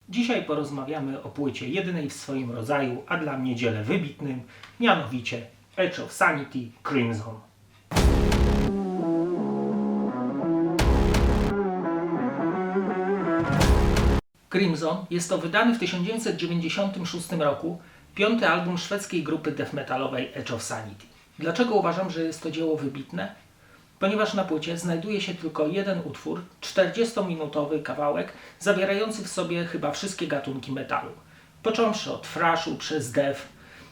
Dzisiaj porozmawiamy o płycie jedynej w swoim rodzaju, a dla mnie dziele wybitnym, mianowicie Edge of Sanity Crimson. Crimson jest to wydany w 1996 roku piąty album szwedzkiej grupy death metalowej Edge of Sanity. Dlaczego uważam, że jest to dzieło wybitne? Ponieważ na płycie znajduje się tylko jeden utwór, 40-minutowy kawałek, zawierający w sobie chyba wszystkie gatunki metalu. Począwszy od thrashu przez death,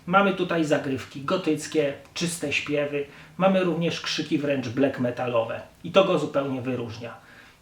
mamy tutaj zagrywki gotyckie, czyste śpiewy, mamy również krzyki wręcz black metalowe i to go zupełnie wyróżnia.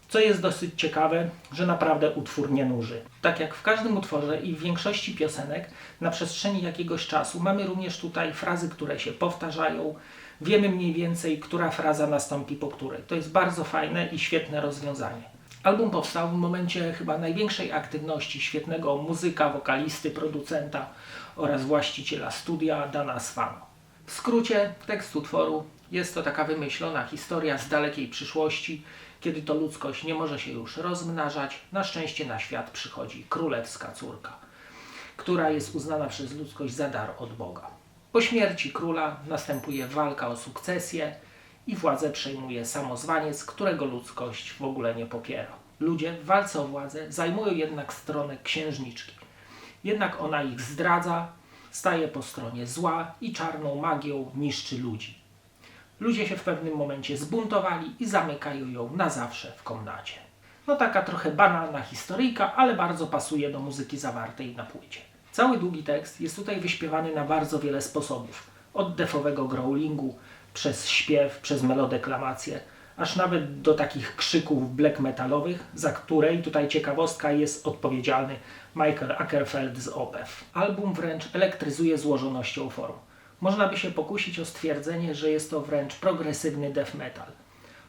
Co jest dosyć ciekawe, że naprawdę utwór nie nuży. Tak jak w każdym utworze i w większości piosenek, na przestrzeni jakiegoś czasu mamy również tutaj frazy, które się powtarzają. Wiemy mniej więcej, która fraza nastąpi po której. To jest bardzo fajne i świetne rozwiązanie. Album powstał w momencie chyba największej aktywności świetnego muzyka, wokalisty, producenta oraz właściciela studia Dana Svano. W skrócie, tekst utworu jest to taka wymyślona historia z dalekiej przyszłości, kiedy to ludzkość nie może się już rozmnażać. Na szczęście na świat przychodzi królewska córka, która jest uznana przez ludzkość za dar od Boga. Po śmierci króla następuje walka o sukcesję i władzę przejmuje samozwaniec, którego ludzkość w ogóle nie popiera. Ludzie w walce o władzę zajmują jednak stronę księżniczki. Jednak ona ich zdradza, staje po stronie zła i czarną magią niszczy ludzi. Ludzie się w pewnym momencie zbuntowali i zamykają ją na zawsze w komnacie. No taka trochę banalna historyjka, ale bardzo pasuje do muzyki zawartej na płycie. Cały długi tekst jest tutaj wyśpiewany na bardzo wiele sposobów. Od deathowego growlingu, przez śpiew, przez melodeklamację, aż nawet do takich krzyków black metalowych, za której, tutaj ciekawostka, jest odpowiedzialny Michael Åkerfeldt z Opeth. Album wręcz elektryzuje złożonością form. Można by się pokusić o stwierdzenie, że jest to wręcz progresywny death metal.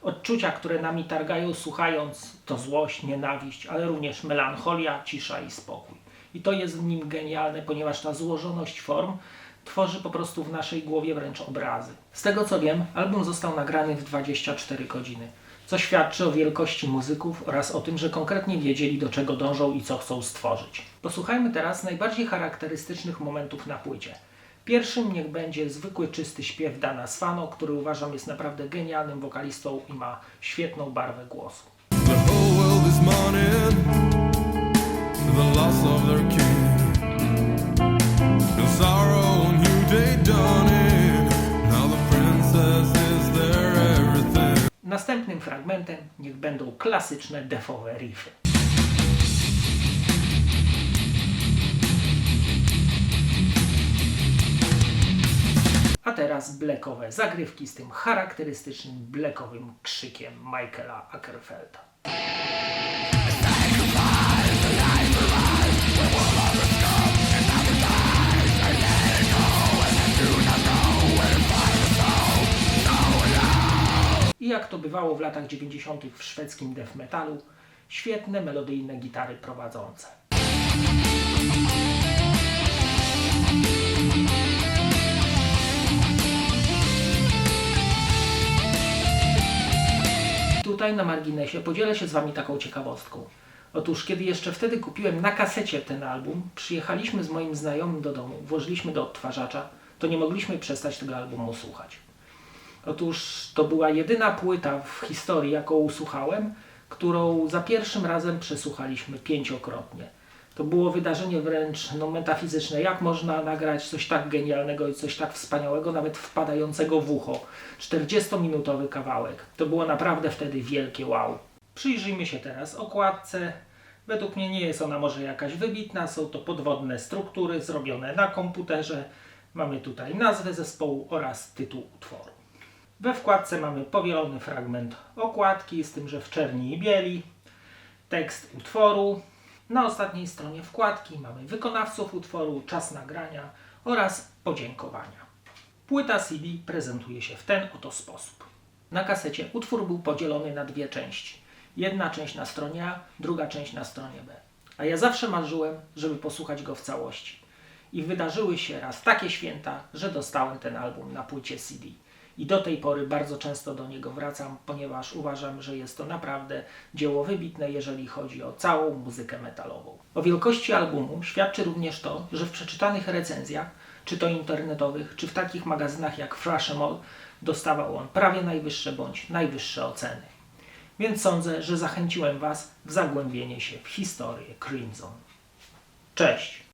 Odczucia, które nami targają słuchając, to złość, nienawiść, ale również melancholia, cisza i spokój. I to jest w nim genialne, ponieważ ta złożoność form tworzy po prostu w naszej głowie wręcz obrazy. Z tego co wiem, album został nagrany w 24 godziny, co świadczy o wielkości muzyków oraz o tym, że konkretnie wiedzieli, do czego dążą i co chcą stworzyć. Posłuchajmy teraz najbardziej charakterystycznych momentów na płycie. Pierwszym niech będzie zwykły, czysty śpiew Dana Svano, który uważam jest naprawdę genialnym wokalistą i ma świetną barwę głosu. Następnym fragmentem niech będą klasyczne deathowe riffy. A teraz blackowe zagrywki z tym charakterystycznym blackowym krzykiem Michaela Åkerfeldta. I jak to bywało w latach 90. w szwedzkim death metalu, świetne melodyjne gitary prowadzące. Tutaj na marginesie podzielę się z Wami taką ciekawostką. Otóż kiedy jeszcze wtedy kupiłem na kasecie ten album, przyjechaliśmy z moim znajomym do domu, włożyliśmy do odtwarzacza, to nie mogliśmy przestać tego albumu słuchać. Otóż to była jedyna płyta w historii, jaką usłuchałem, którą za pierwszym razem przesłuchaliśmy 5-krotnie. To było wydarzenie wręcz metafizyczne. Jak można nagrać coś tak genialnego i coś tak wspaniałego, nawet wpadającego w ucho. 40-minutowy kawałek. To było naprawdę wtedy wielkie wow. Przyjrzyjmy się teraz okładce. Według mnie nie jest ona może jakaś wybitna. Są to podwodne struktury zrobione na komputerze. Mamy tutaj nazwę zespołu oraz tytuł utworu. We wkładce mamy powielony fragment okładki, z tym, że w czerni i bieli. Tekst utworu. Na ostatniej stronie wkładki mamy wykonawców utworu, czas nagrania oraz podziękowania. Płyta CD prezentuje się w ten oto sposób. Na kasecie utwór był podzielony na dwie części. Jedna część na stronie A, druga część na stronie B. A ja zawsze marzyłem, żeby posłuchać go w całości. I wydarzyły się raz takie święta, że dostałem ten album na płycie CD. i do tej pory bardzo często do niego wracam, ponieważ uważam, że jest to naprawdę dzieło wybitne, jeżeli chodzi o całą muzykę metalową. O wielkości albumu świadczy również to, że w przeczytanych recenzjach, czy to internetowych, czy w takich magazynach jak Thrash All, dostawał on prawie najwyższe bądź najwyższe oceny. Więc sądzę, że zachęciłem Was w zagłębienie się w historię Crimson. Cześć!